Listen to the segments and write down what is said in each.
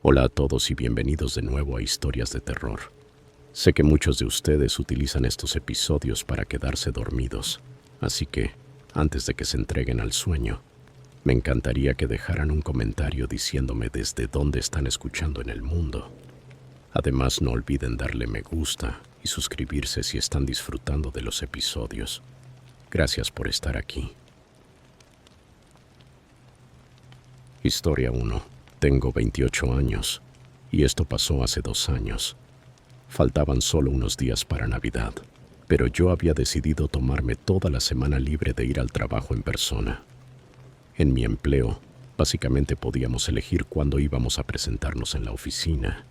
Hola a todos y bienvenidos de nuevo a Historias de Terror. Sé que muchos de ustedes utilizan estos episodios para quedarse dormidos, así que, antes de que se entreguen al sueño, me encantaría que dejaran un comentario diciéndome desde dónde están escuchando en el mundo. Además, no olviden darle me gusta y suscribirse si están disfrutando de los episodios. Gracias por estar aquí. Historia 1. Tengo 28 años y esto pasó hace 2 años. Faltaban solo unos días para Navidad, pero yo había decidido tomarme toda la semana libre de ir al trabajo en persona. En mi empleo, básicamente podíamos elegir cuándo íbamos a presentarnos en la oficina,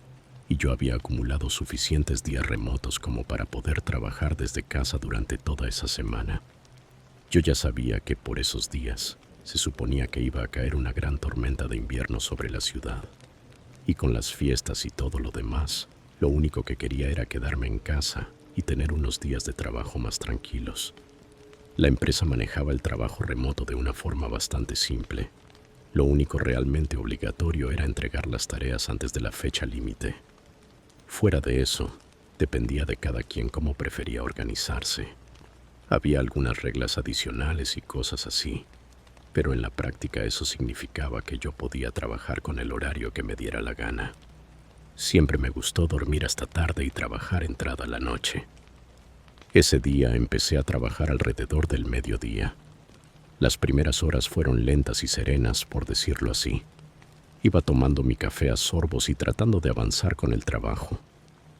y yo había acumulado suficientes días remotos como para poder trabajar desde casa durante toda esa semana. Yo ya sabía que por esos días se suponía que iba a caer una gran tormenta de invierno sobre la ciudad, y con las fiestas y todo lo demás, lo único que quería era quedarme en casa y tener unos días de trabajo más tranquilos. La empresa manejaba el trabajo remoto de una forma bastante simple. Lo único realmente obligatorio era entregar las tareas antes de la fecha límite. Fuera de eso, dependía de cada quien cómo prefería organizarse. Había algunas reglas adicionales y cosas así, pero en la práctica eso significaba que yo podía trabajar con el horario que me diera la gana. Siempre me gustó dormir hasta tarde y trabajar entrada la noche. Ese día empecé a trabajar alrededor del mediodía. Las primeras horas fueron lentas y serenas, por decirlo así. Iba tomando mi café a sorbos y tratando de avanzar con el trabajo.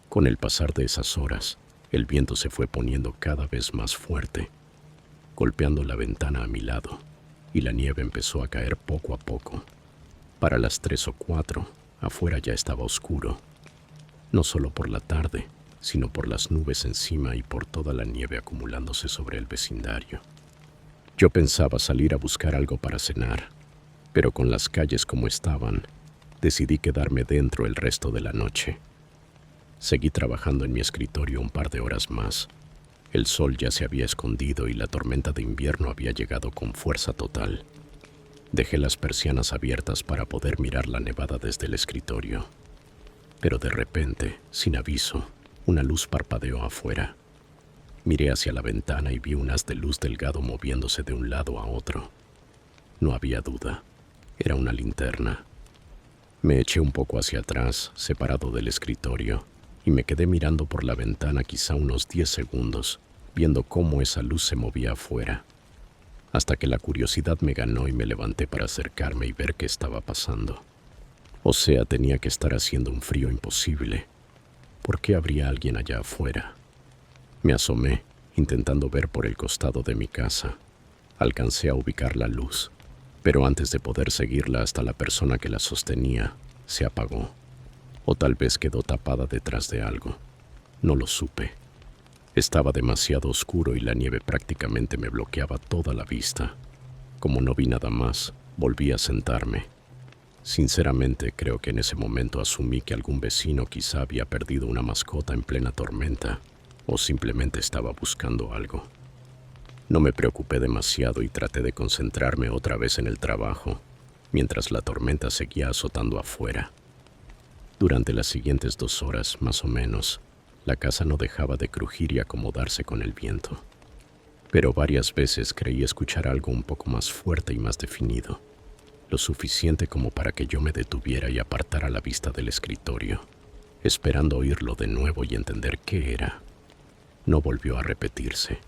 Con el pasar de esas horas, el viento se fue poniendo cada vez más fuerte, golpeando la ventana a mi lado, y la nieve empezó a caer poco a poco. Para las 3 o 4, afuera ya estaba oscuro, no solo por la tarde, sino por las nubes encima y por toda la nieve acumulándose sobre el vecindario. Yo pensaba salir a buscar algo para cenar, pero con las calles como estaban, decidí quedarme dentro el resto de la noche. Seguí trabajando en mi escritorio un par de horas más. El sol ya se había escondido y la tormenta de invierno había llegado con fuerza total. Dejé las persianas abiertas para poder mirar la nevada desde el escritorio. Pero de repente, sin aviso, una luz parpadeó afuera. Miré hacia la ventana y vi un haz de luz delgado moviéndose de un lado a otro. No había duda, era una linterna. Me eché un poco hacia atrás, separado del escritorio, y me quedé mirando por la ventana quizá unos 10 segundos, viendo cómo esa luz se movía afuera, hasta que la curiosidad me ganó y me levanté para acercarme y ver qué estaba pasando. O sea, tenía que estar haciendo un frío imposible. ¿Por qué habría alguien allá afuera? Me asomé, intentando ver por el costado de mi casa. Alcancé a ubicar la luz, pero antes de poder seguirla hasta la persona que la sostenía, se apagó. O tal vez quedó tapada detrás de algo. No lo supe. Estaba demasiado oscuro y la nieve prácticamente me bloqueaba toda la vista. Como no vi nada más, volví a sentarme. Sinceramente, creo que en ese momento asumí que algún vecino quizá había perdido una mascota en plena tormenta o simplemente estaba buscando algo. No me preocupé demasiado y traté de concentrarme otra vez en el trabajo, mientras la tormenta seguía azotando afuera. Durante las siguientes 2 horas, más o menos, la casa no dejaba de crujir y acomodarse con el viento. Pero varias veces creí escuchar algo un poco más fuerte y más definido, lo suficiente como para que yo me detuviera y apartara la vista del escritorio, esperando oírlo de nuevo y entender qué era. No volvió a repetirse.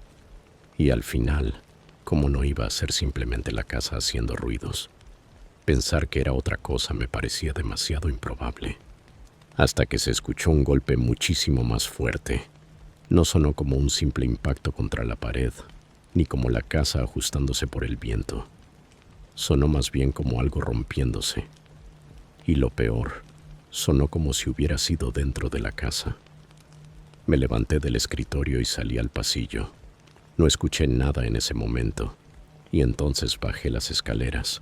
Y al final, ¿cómo no iba a ser simplemente la casa haciendo ruidos? Pensar que era otra cosa me parecía demasiado improbable. Hasta que se escuchó un golpe muchísimo más fuerte. No sonó como un simple impacto contra la pared, ni como la casa ajustándose por el viento. Sonó más bien como algo rompiéndose. Y lo peor, sonó como si hubiera sido dentro de la casa. Me levanté del escritorio y salí al pasillo. No escuché nada en ese momento, y entonces bajé las escaleras.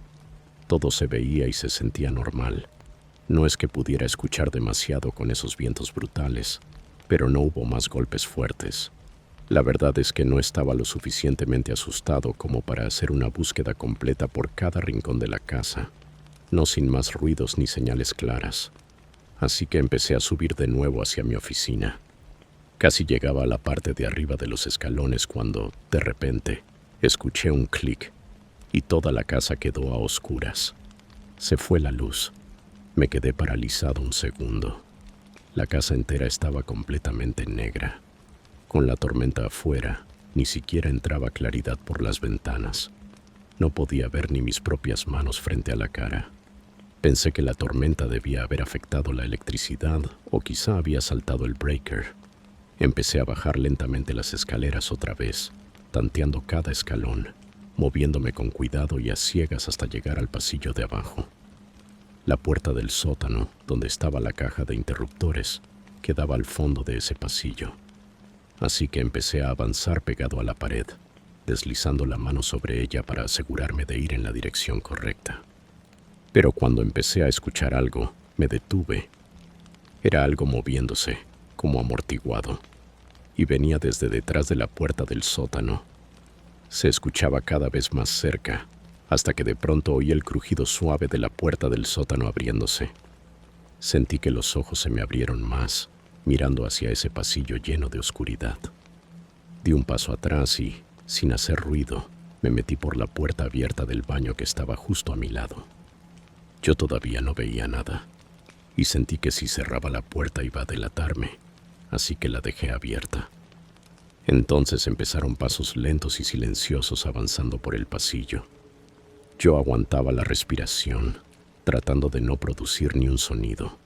Todo se veía y se sentía normal. No es que pudiera escuchar demasiado con esos vientos brutales, pero no hubo más golpes fuertes. La verdad es que no estaba lo suficientemente asustado como para hacer una búsqueda completa por cada rincón de la casa, no sin más ruidos ni señales claras. así que empecé a subir de nuevo hacia mi oficina. Casi llegaba a la parte de arriba de los escalones cuando, de repente, escuché un clic y toda la casa quedó a oscuras. Se fue la luz. Me quedé paralizado un segundo. La casa entera estaba completamente negra. Con la tormenta afuera, ni siquiera entraba claridad por las ventanas. No podía ver ni mis propias manos frente a la cara. Pensé que la tormenta debía haber afectado la electricidad o quizá había saltado el breaker. Empecé a bajar lentamente las escaleras otra vez, tanteando cada escalón, moviéndome con cuidado y a ciegas hasta llegar al pasillo de abajo. La puerta del sótano, donde estaba la caja de interruptores, quedaba al fondo de ese pasillo. Así que empecé a avanzar pegado a la pared, deslizando la mano sobre ella para asegurarme de ir en la dirección correcta. Pero cuando empecé a escuchar algo, me detuve. Era algo moviéndose, como amortiguado, y venía desde detrás de la puerta del sótano. Se escuchaba cada vez más cerca, hasta que de pronto oí el crujido suave de la puerta del sótano abriéndose. Sentí que los ojos se me abrieron más, mirando hacia ese pasillo lleno de oscuridad. Di un paso atrás y, sin hacer ruido, me metí por la puerta abierta del baño que estaba justo a mi lado. Yo todavía no veía nada, y sentí que si cerraba la puerta iba a delatarme, así que la dejé abierta. Entonces empezaron pasos lentos y silenciosos avanzando por el pasillo. Yo aguantaba la respiración, tratando de no producir ni un sonido.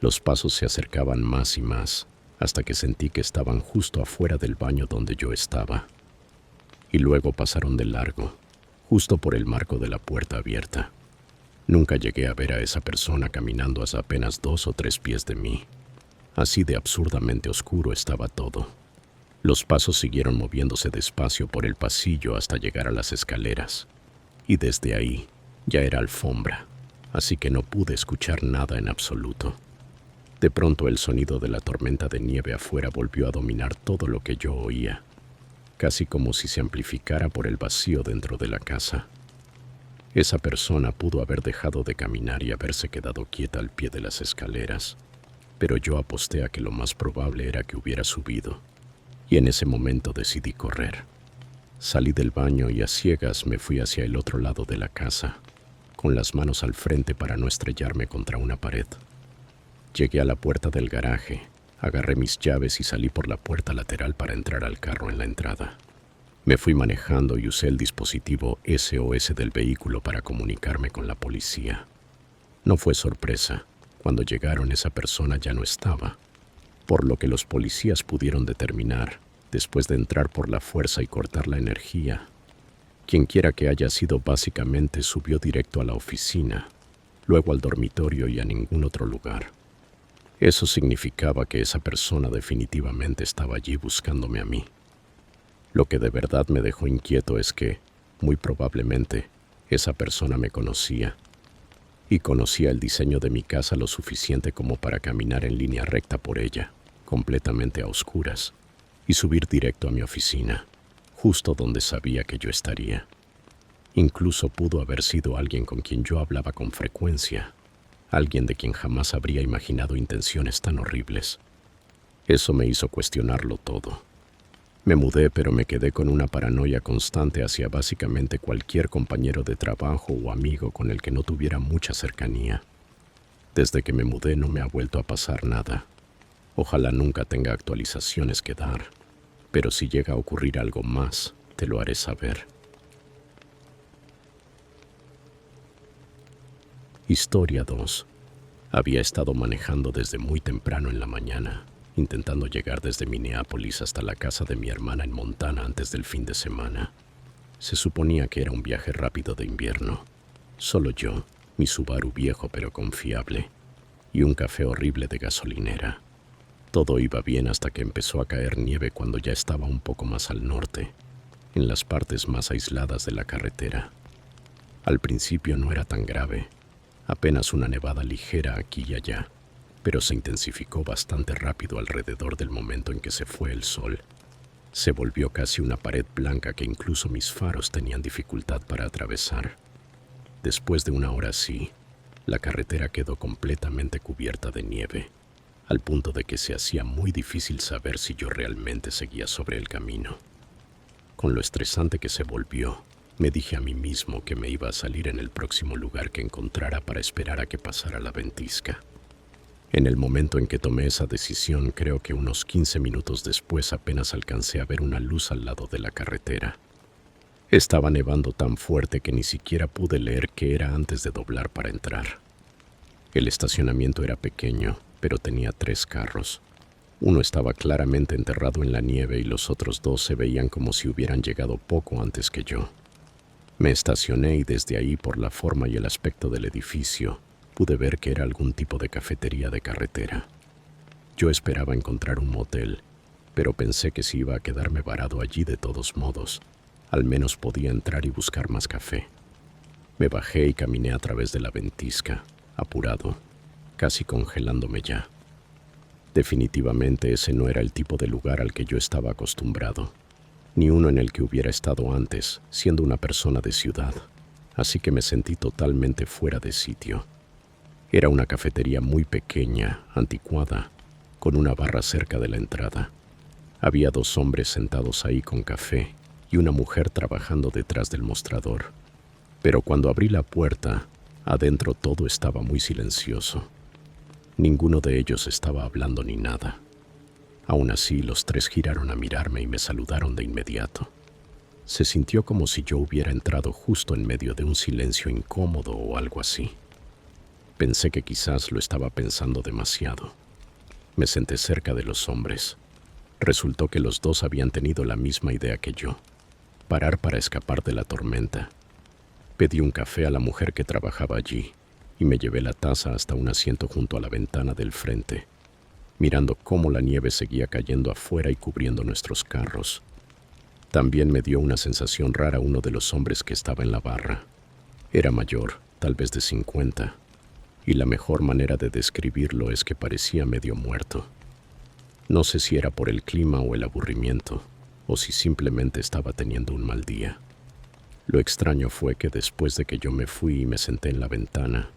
Los pasos se acercaban más y más, hasta que sentí que estaban justo afuera del baño donde yo estaba. Y luego pasaron de largo, justo por el marco de la puerta abierta. Nunca llegué a ver a esa persona caminando a apenas 2 o 3 pies de mí. Así de absurdamente oscuro estaba todo. Los pasos siguieron moviéndose despacio por el pasillo hasta llegar a las escaleras. Y desde ahí ya era alfombra, así que no pude escuchar nada en absoluto. De pronto el sonido de la tormenta de nieve afuera volvió a dominar todo lo que yo oía, casi como si se amplificara por el vacío dentro de la casa. Esa persona pudo haber dejado de caminar y haberse quedado quieta al pie de las escaleras, pero yo aposté a que lo más probable era que hubiera subido, y en ese momento decidí correr. Salí del baño y a ciegas me fui hacia el otro lado de la casa, con las manos al frente para no estrellarme contra una pared. Llegué a la puerta del garaje, agarré mis llaves y salí por la puerta lateral para entrar al carro en la entrada. Me fui manejando y usé el dispositivo SOS del vehículo para comunicarme con la policía. No fue sorpresa. Cuando llegaron, esa persona ya no estaba, por lo que los policías pudieron determinar, después de entrar por la fuerza y cortar la energía, quienquiera que haya sido básicamente subió directo a la oficina, luego al dormitorio y a ningún otro lugar. Eso significaba que esa persona definitivamente estaba allí buscándome a mí. Lo que de verdad me dejó inquieto es que, muy probablemente, esa persona me conocía, y conocía el diseño de mi casa lo suficiente como para caminar en línea recta por ella, completamente a oscuras, y subir directo a mi oficina, justo donde sabía que yo estaría. Incluso pudo haber sido alguien con quien yo hablaba con frecuencia, alguien de quien jamás habría imaginado intenciones tan horribles. Eso me hizo cuestionarlo todo. Me mudé, pero me quedé con una paranoia constante hacia básicamente cualquier compañero de trabajo o amigo con el que no tuviera mucha cercanía. Desde que me mudé no me ha vuelto a pasar nada. Ojalá nunca tenga actualizaciones que dar, pero si llega a ocurrir algo más, te lo haré saber. Historia 2. Había estado manejando desde muy temprano en la mañana, intentando llegar desde Minneapolis hasta la casa de mi hermana en Montana antes del fin de semana. Se suponía que era un viaje rápido de invierno. Solo yo, mi Subaru viejo pero confiable, y un café horrible de gasolinera. Todo iba bien hasta que empezó a caer nieve cuando ya estaba un poco más al norte, en las partes más aisladas de la carretera. Al principio no era tan grave, apenas una nevada ligera aquí y allá, pero se intensificó bastante rápido alrededor del momento en que se fue el sol. Se volvió casi una pared blanca que incluso mis faros tenían dificultad para atravesar. Después de una hora así, La carretera quedó completamente cubierta de nieve, al punto de que se hacía muy difícil saber si yo realmente seguía sobre el camino. Con lo estresante que se volvió, me dije a mí mismo que me iba a salir en el próximo lugar que encontrara para esperar a que pasara la ventisca. En el momento en que tomé esa decisión, creo que unos 15 minutos después apenas alcancé a ver una luz al lado de la carretera. Estaba nevando tan fuerte que ni siquiera pude leer qué era antes de doblar para entrar. El estacionamiento era pequeño, pero tenía 3 carros. Uno estaba claramente enterrado en la nieve y los otros 2 se veían como si hubieran llegado poco antes que yo. Me estacioné y desde ahí, por la forma y el aspecto del edificio, pude ver que era algún tipo de cafetería de carretera. Yo esperaba encontrar un motel, pero pensé que si iba a quedarme varado allí de todos modos, al menos podía entrar y buscar más café. Me bajé y caminé a través de la ventisca, apurado, casi congelándome ya. Definitivamente ese no era el tipo de lugar al que yo estaba acostumbrado, ni uno en el que hubiera estado antes, siendo una persona de ciudad, así que me sentí totalmente fuera de sitio. Era una cafetería muy pequeña, anticuada, con una barra cerca de la entrada. Había 2 hombres sentados ahí con café y una mujer trabajando detrás del mostrador. Pero cuando abrí la puerta, adentro todo estaba muy silencioso. Ninguno de ellos estaba hablando ni nada. Aún así, los 3 giraron a mirarme y me saludaron de inmediato. Se sintió como si yo hubiera entrado justo en medio de un silencio incómodo o algo así. Pensé que quizás lo estaba pensando demasiado. Me senté cerca de los hombres. Resultó que los 2 habían tenido la misma idea que yo: parar para escapar de la tormenta. Pedí un café a la mujer que trabajaba allí y me llevé la taza hasta un asiento junto a la ventana del frente, mirando cómo la nieve seguía cayendo afuera y cubriendo nuestros carros. También me dio una sensación rara uno de los hombres que estaba en la barra. Era mayor, tal vez de 50, y la mejor manera de describirlo es que parecía medio muerto. No sé si era por el clima o el aburrimiento, o si simplemente estaba teniendo un mal día. Lo extraño fue que después de que yo me fui y me senté en la ventana,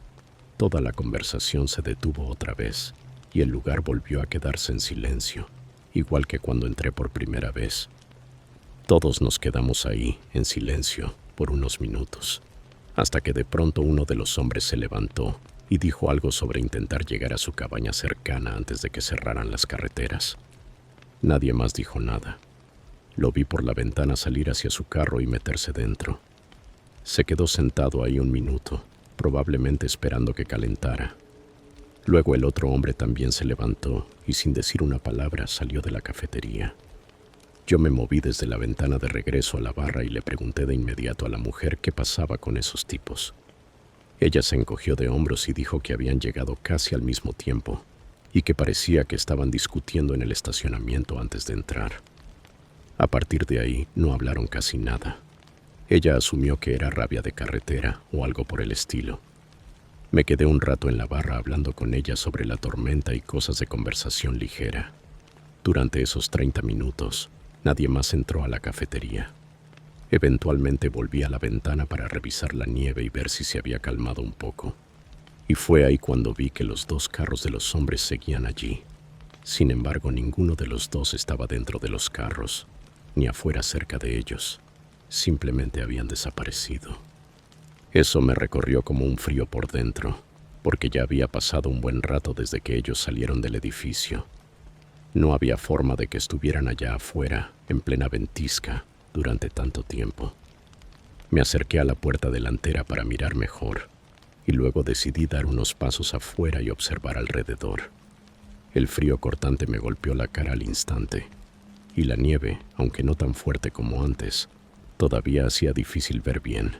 toda la conversación se detuvo otra vez y el lugar volvió a quedarse en silencio, igual que cuando entré por primera vez. Todos nos quedamos ahí, en silencio, por unos minutos, hasta que de pronto uno de los hombres se levantó y dijo algo sobre intentar llegar a su cabaña cercana antes de que cerraran las carreteras. Nadie más dijo nada. Lo vi por la ventana salir hacia su carro y meterse dentro. Se quedó sentado ahí un minuto, probablemente esperando que calentara. Luego el otro hombre también se levantó y sin decir una palabra salió de la cafetería. Yo me moví desde la ventana de regreso a la barra y le pregunté de inmediato a la mujer qué pasaba con esos tipos. Ella se encogió de hombros y dijo que habían llegado casi al mismo tiempo y que parecía que estaban discutiendo en el estacionamiento antes de entrar. A partir de ahí no hablaron casi nada. Ella asumió que era rabia de carretera o algo por el estilo. Me quedé un rato en la barra hablando con ella sobre la tormenta y cosas de conversación ligera. Durante esos 30 minutos, nadie más entró a la cafetería. Eventualmente volví a la ventana para revisar la nieve y ver si se había calmado un poco. Y fue ahí cuando vi que los 2 carros de los hombres seguían allí. Sin embargo, ninguno de los 2 estaba dentro de los carros, ni afuera cerca de ellos. Simplemente habían desaparecido. Eso me recorrió como un frío por dentro, porque ya había pasado un buen rato desde que ellos salieron del edificio. No había forma de que estuvieran allá afuera, en plena ventisca, durante tanto tiempo. Me acerqué a la puerta delantera para mirar mejor, y luego decidí dar unos pasos afuera y observar alrededor. El frío cortante me golpeó la cara al instante, y la nieve, aunque no tan fuerte como antes, todavía hacía difícil ver bien.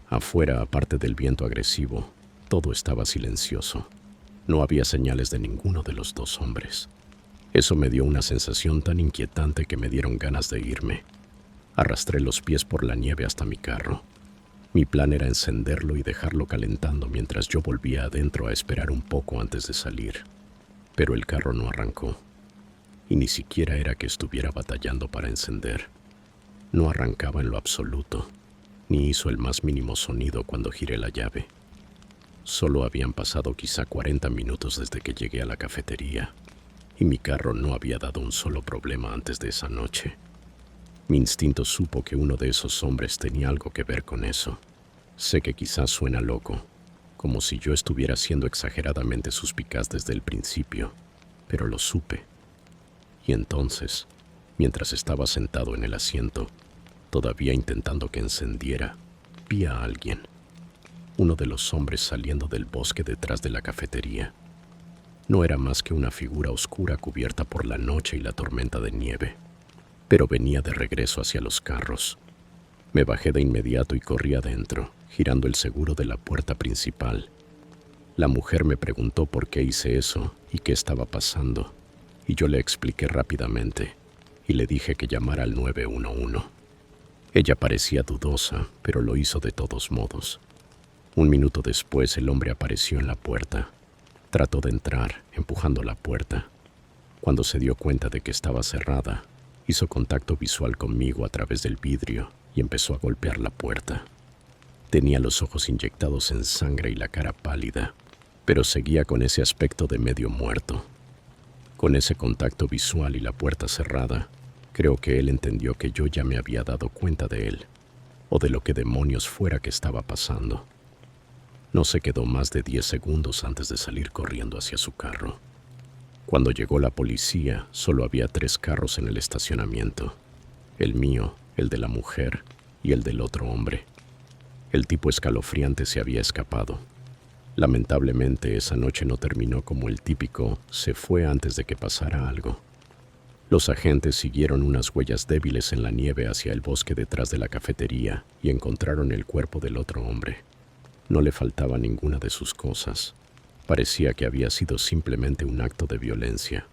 Afuera, aparte del viento agresivo, todo estaba silencioso. No había señales de ninguno de los 2 hombres. Eso me dio una sensación tan inquietante que me dieron ganas de irme. Arrastré los pies por la nieve hasta mi carro. Mi plan era encenderlo y dejarlo calentando mientras yo volvía adentro a esperar un poco antes de salir. Pero el carro no arrancó. Y ni siquiera era que estuviera batallando para encender. No arrancaba en lo absoluto, ni hizo el más mínimo sonido cuando giré la llave. Solo habían pasado quizá 40 minutos desde que llegué a la cafetería, y mi carro no había dado un solo problema antes de esa noche. Mi instinto supo que uno de esos hombres tenía algo que ver con eso. Sé que quizás suena loco, como si yo estuviera siendo exageradamente suspicaz desde el principio, pero lo supe. Y entonces, mientras estaba sentado en el asiento, todavía intentando que encendiera, vi a alguien, uno de los hombres saliendo del bosque detrás de la cafetería. No era más que una figura oscura cubierta por la noche y la tormenta de nieve, pero venía de regreso hacia los carros. Me bajé de inmediato y corrí adentro, girando el seguro de la puerta principal. La mujer me preguntó por qué hice eso y qué estaba pasando, y yo le expliqué rápidamente, y le dije que llamara al 911. Ella parecía dudosa, pero lo hizo de todos modos. Un minuto después el hombre apareció en la puerta. Trató de entrar, empujando la puerta. Cuando se dio cuenta de que estaba cerrada, hizo contacto visual conmigo a través del vidrio y empezó a golpear la puerta. Tenía los ojos inyectados en sangre y la cara pálida, pero seguía con ese aspecto de medio muerto. Con ese contacto visual y la puerta cerrada, creo que él entendió que yo ya me había dado cuenta de él, o de lo que demonios fuera que estaba pasando. No se quedó más de 10 segundos antes de salir corriendo hacia su carro. Cuando llegó la policía, solo había 3 carros en el estacionamiento: el mío, el de la mujer y el del otro hombre. El tipo escalofriante se había escapado. Lamentablemente, esa noche no terminó como el típico "se fue antes de que pasara algo". Los agentes siguieron unas huellas débiles en la nieve hacia el bosque detrás de la cafetería y encontraron el cuerpo del otro hombre. No le faltaba ninguna de sus cosas. Parecía que había sido simplemente un acto de violencia.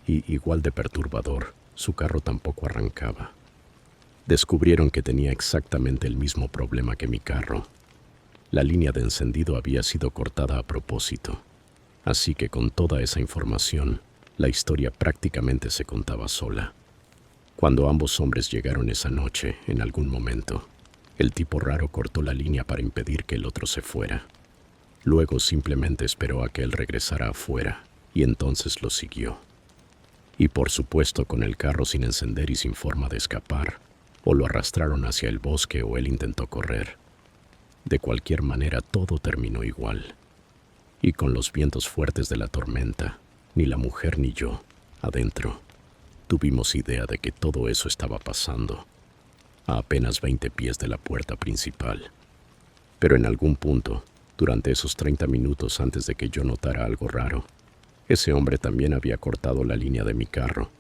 Y, igual de perturbador, su carro tampoco arrancaba. Descubrieron que tenía exactamente el mismo problema que mi carro. La línea de encendido había sido cortada a propósito. Así que con toda esa información, la historia prácticamente se contaba sola. Cuando ambos hombres llegaron esa noche, en algún momento, el tipo raro cortó la línea para impedir que el otro se fuera. Luego simplemente esperó a que él regresara afuera, y entonces lo siguió. Y por supuesto, con el carro sin encender y sin forma de escapar, o lo arrastraron hacia el bosque o él intentó correr. De cualquier manera, todo terminó igual. Y con los vientos fuertes de la tormenta, ni la mujer ni yo, adentro, tuvimos idea de que todo eso estaba pasando, a apenas 20 pies de la puerta principal. Pero en algún punto, durante esos 30 minutos antes de que yo notara algo raro, ese hombre también había cortado la línea de mi carro,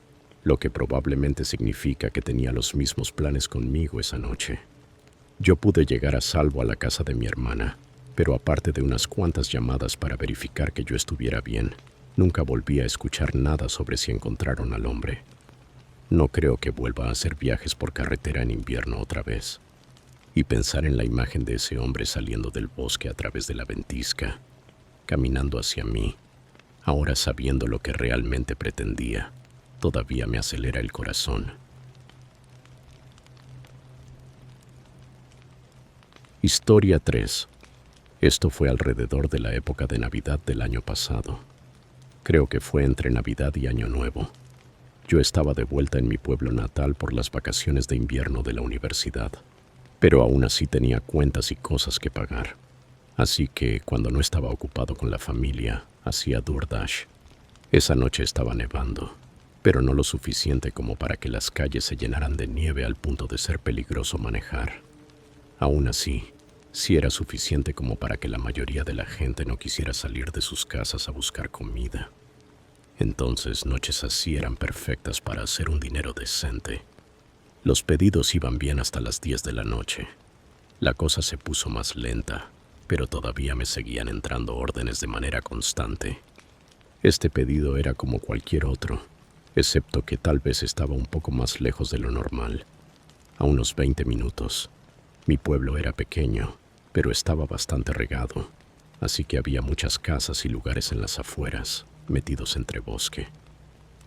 lo que probablemente significa que tenía los mismos planes conmigo esa noche. Yo pude llegar a salvo a la casa de mi hermana, pero aparte de unas cuantas llamadas para verificar que yo estuviera bien, nunca volví a escuchar nada sobre si encontraron al hombre. No creo que vuelva a hacer viajes por carretera en invierno otra vez. Y pensar en la imagen de ese hombre saliendo del bosque a través de la ventisca, caminando hacia mí, ahora sabiendo lo que realmente pretendía, todavía me acelera el corazón. Historia 3. Esto fue alrededor de la época de Navidad del año pasado. Creo que fue entre Navidad y Año Nuevo. Yo estaba de vuelta en mi pueblo natal por las vacaciones de invierno de la universidad, pero aún así tenía cuentas y cosas que pagar. Así que, cuando no estaba ocupado con la familia, hacía DoorDash. Esa noche estaba nevando, pero no lo suficiente como para que las calles se llenaran de nieve al punto de ser peligroso manejar. Aún así, sí era suficiente como para que la mayoría de la gente no quisiera salir de sus casas a buscar comida. Entonces, noches así eran perfectas para hacer un dinero decente. Los pedidos iban bien hasta las 10 de la noche. La cosa se puso más lenta, pero todavía me seguían entrando órdenes de manera constante. Este pedido era como cualquier otro, excepto que tal vez estaba un poco más lejos de lo normal, a unos 20 minutos. Mi pueblo era pequeño, pero estaba bastante regado, así que había muchas casas y lugares en las afueras, metidos entre bosque.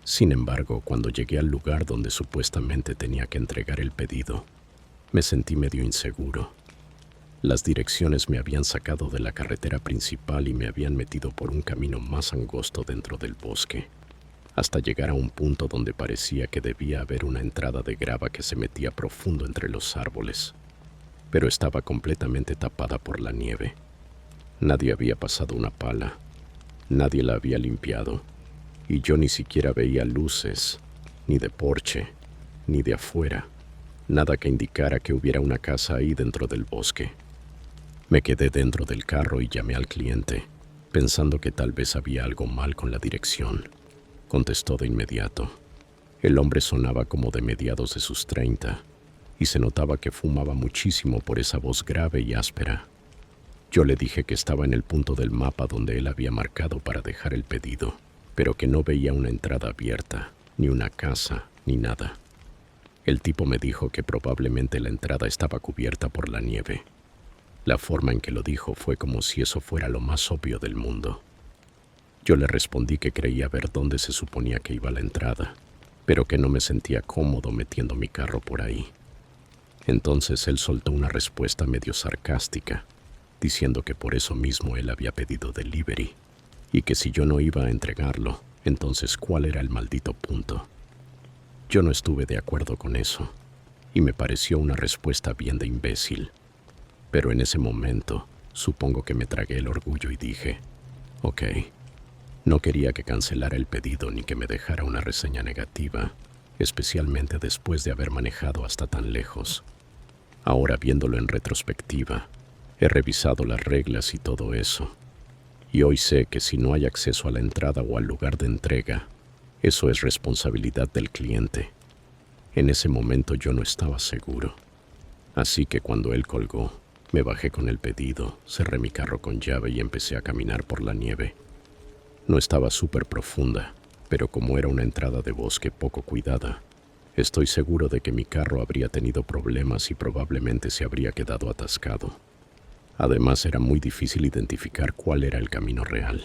Sin embargo, cuando llegué al lugar donde supuestamente tenía que entregar el pedido, me sentí medio inseguro. Las direcciones me habían sacado de la carretera principal y me habían metido por un camino más angosto dentro del bosque, hasta llegar a un punto donde parecía que debía haber una entrada de grava que se metía profundo entre los árboles, pero estaba completamente tapada por la nieve. Nadie había pasado una pala, nadie la había limpiado, y yo ni siquiera veía luces, ni de porche, ni de afuera, nada que indicara que hubiera una casa ahí dentro del bosque. Me quedé dentro del carro y llamé al cliente, pensando que tal vez había algo mal con la dirección. Contestó de inmediato. El hombre sonaba como de mediados de sus 30 y se notaba que fumaba muchísimo por esa voz grave y áspera. Yo le dije que estaba en el punto del mapa donde él había marcado para dejar el pedido, pero que no veía una entrada abierta, ni una casa, ni nada. El tipo me dijo que probablemente la entrada estaba cubierta por la nieve. La forma en que lo dijo fue como si eso fuera lo más obvio del mundo. Yo le respondí que creía ver dónde se suponía que iba la entrada, pero que no me sentía cómodo metiendo mi carro por ahí. Entonces él soltó una respuesta medio sarcástica, diciendo que por eso mismo él había pedido delivery, y que si yo no iba a entregarlo, entonces ¿cuál era el maldito punto? Yo no estuve de acuerdo con eso, y me pareció una respuesta bien de imbécil. Pero en ese momento, supongo que me tragué el orgullo y dije, ok, no quería que cancelara el pedido ni que me dejara una reseña negativa, especialmente después de haber manejado hasta tan lejos. Ahora viéndolo en retrospectiva, he revisado las reglas y todo eso, y hoy sé que si no hay acceso a la entrada o al lugar de entrega, eso es responsabilidad del cliente. En ese momento yo no estaba seguro, así que cuando él colgó, me bajé con el pedido, cerré mi carro con llave y empecé a caminar por la nieve. No estaba súper profunda, pero como era una entrada de bosque poco cuidada, estoy seguro de que mi carro habría tenido problemas y probablemente se habría quedado atascado. Además, era muy difícil identificar cuál era el camino real.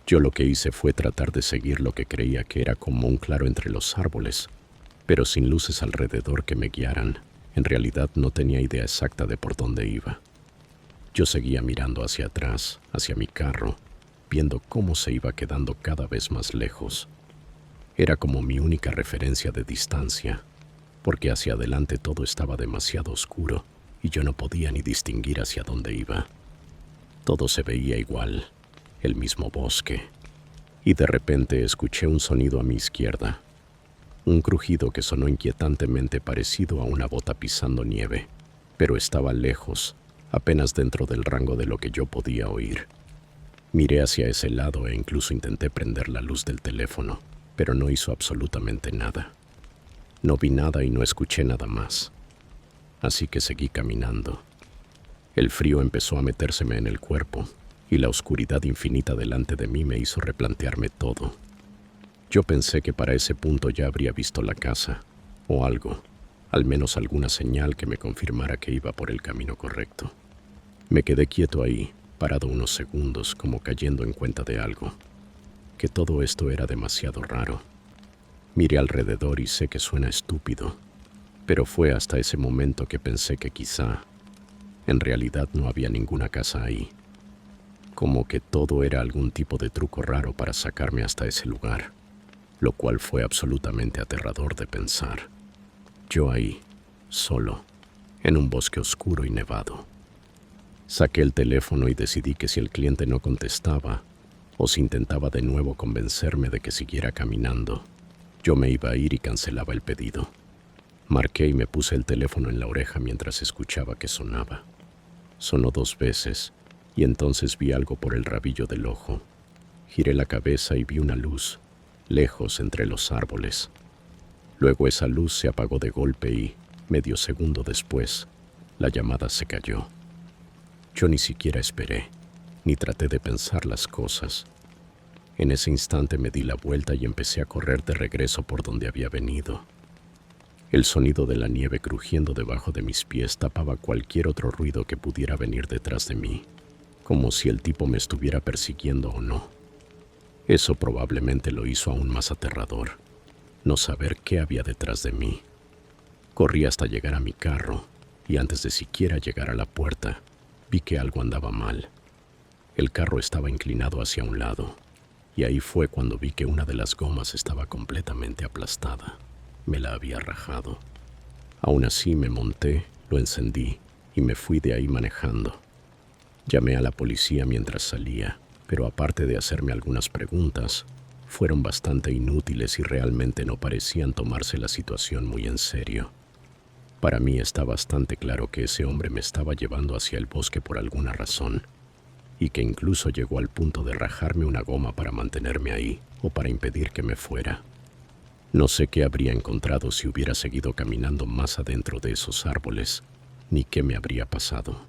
Yo lo que hice fue tratar de seguir lo que creía que era como un claro entre los árboles, pero sin luces alrededor que me guiaran. En realidad no tenía idea exacta de por dónde iba. Yo seguía mirando hacia atrás, hacia mi carro, viendo cómo se iba quedando cada vez más lejos. Era como mi única referencia de distancia, porque hacia adelante todo estaba demasiado oscuro y yo no podía ni distinguir hacia dónde iba. Todo se veía igual, el mismo bosque, y de repente escuché un sonido a mi izquierda. Un crujido que sonó inquietantemente parecido a una bota pisando nieve, pero estaba lejos, apenas dentro del rango de lo que yo podía oír. Miré hacia ese lado e incluso intenté prender la luz del teléfono, pero no hizo absolutamente nada. No vi nada y no escuché nada más. Así que seguí caminando. El frío empezó a metérseme en el cuerpo y la oscuridad infinita delante de mí me hizo replantearme todo. Yo pensé que para ese punto ya habría visto la casa, o algo, al menos alguna señal que me confirmara que iba por el camino correcto. Me quedé quieto ahí, parado unos segundos, como cayendo en cuenta de algo, que todo esto era demasiado raro. Miré alrededor y sé que suena estúpido, pero fue hasta ese momento que pensé que quizá, en realidad no había ninguna casa ahí, como que todo era algún tipo de truco raro para sacarme hasta ese lugar, lo cual fue absolutamente aterrador de pensar. Yo ahí, solo, en un bosque oscuro y nevado. Saqué el teléfono y decidí que si el cliente no contestaba, o si intentaba de nuevo convencerme de que siguiera caminando, yo me iba a ir y cancelaba el pedido. Marqué y me puse el teléfono en la oreja mientras escuchaba que sonaba. Sonó 2 veces, y entonces vi algo por el rabillo del ojo. Giré la cabeza y vi una luz, lejos entre los árboles. Luego esa luz se apagó de golpe y, medio segundo después, la llamada se cayó. Yo ni siquiera esperé, ni traté de pensar las cosas. En ese instante me di la vuelta y empecé a correr de regreso por donde había venido. El sonido de la nieve crujiendo debajo de mis pies tapaba cualquier otro ruido que pudiera venir detrás de mí, como si el tipo me estuviera persiguiendo o no. Eso probablemente lo hizo aún más aterrador, no saber qué había detrás de mí. Corrí hasta llegar a mi carro, y antes de siquiera llegar a la puerta, vi que algo andaba mal. El carro estaba inclinado hacia un lado, y ahí fue cuando vi que una de las gomas estaba completamente aplastada. Me la había rajado. Aún así me monté, lo encendí y me fui de ahí manejando. Llamé a la policía mientras salía, pero aparte de hacerme algunas preguntas, fueron bastante inútiles y realmente no parecían tomarse la situación muy en serio. Para mí está bastante claro que ese hombre me estaba llevando hacia el bosque por alguna razón, y que incluso llegó al punto de rajarme una goma para mantenerme ahí o para impedir que me fuera. No sé qué habría encontrado si hubiera seguido caminando más adentro de esos árboles, ni qué me habría pasado.